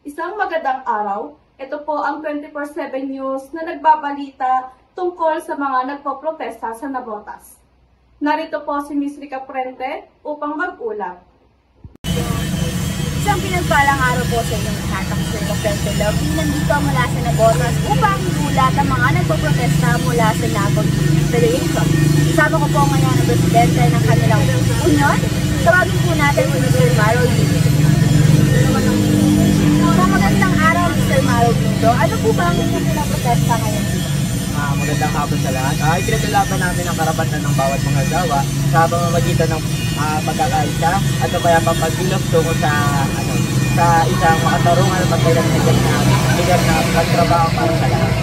Isang magandang araw. Ito po ang 24/7 News na nagbabalita tungkol sa mga nagpoprotesta sa Navotas. Narito po si Ms. Rica Prente upang mag-ulat. Isang pinagpalang araw po sa inyong lahat. Ako si Rica Prente Love. Nandito mula sa Navotas upang iulat ang mga nagpoprotesta mula sa Navo Federation. Kasama ko po ngayon ang presidente ng kanilang union. Tawagin po natin si Mr. Maro Yudo. Magandang araw, Mr. Maro Yudo. Ano po ba ang inyong pinaprotesta ngayon? Magandang hapon sa lahat. Ikinatulaban namin ang karapatan ng bawat mga gawa sa pamamagitan ng pagkakaisa at kapayapang pagkilos tungo sa isang makatarungan at pagkailangan na pagtrabaho para sa lahat.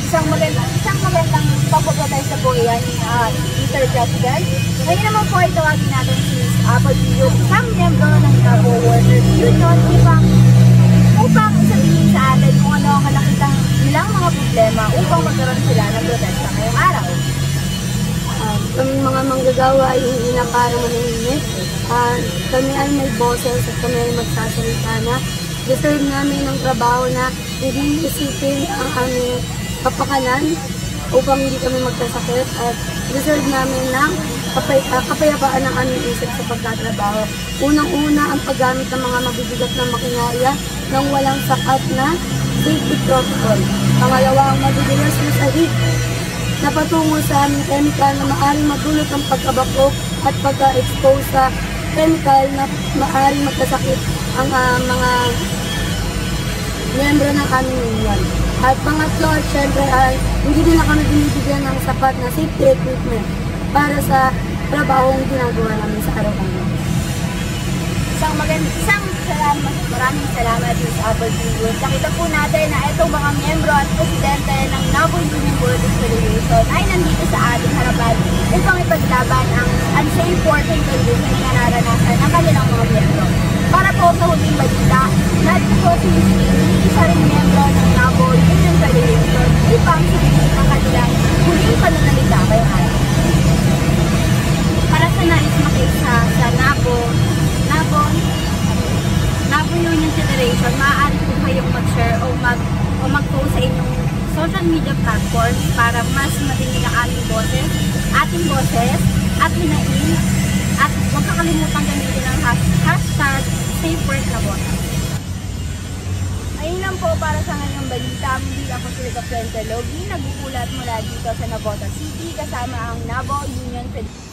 Isang magandang pagpoprotesta po yan, Mr. President. Ngayon naman po ay tawagin natin si Apollo, isang miyembro ng Navo Workers Union upang sabihin sa atin kung ano ang nakitang nilang mga problema upang magkaroon sila ng protesta ngayong araw. Kaming mga manggagawa ay hindi na para manahimik. Kami ay may boses at kami ay magsasalita na deserve namin ng trabaho na hindi isipin ang aming kapakanan upang hindi kami magkasakit at deserve namin ng kapayapaan ng aming isip sa pagtatrabaho. Unang-una ang paggamit ng mga mabibigat na makinarya ng walang sapat na safety protocol. Pangalawa, ang mabibigas na sahig na patungo sa aming chemical na maaaring madulot ang pagkabako at pagka-expose sa chemical na maaaring magkasakit ang mga miyembro ng aming union. At pangatlo, at syempre ay hindi nila kami binibigyan ng sapat na safety equipment para sa trabahong ginagawa namin sa araw-araw. Maraming salamat Ms. Apollo. Nakita po natin na itong mga miyembro at presidente ng Navo Union Workers Federation ay nandito sa ating harapan upang ipaglaban ang unsafe working condition na nararanasan ng kanilang mga miyembro. Para po sa huling balita, natin po si Ms. isa rin miyembro ng Navo Union Federation upang sabihin ang kanilang huling pananalita ngayong araw. Para sa nais makisa sa Navo Union Federation, maaari po kayong mag-share o mag-post sa inyong social media platforms para mas marinig ang ating boses at hinain at huwag kakalimutan gamitin ang hashtag #SafeWorkNavotas. Ayun lang po para sa ngayong balita. Muli ako si Rica Prente Logi, nag-uulat mula dito sa Navotas City kasama ang Navo Union Federation.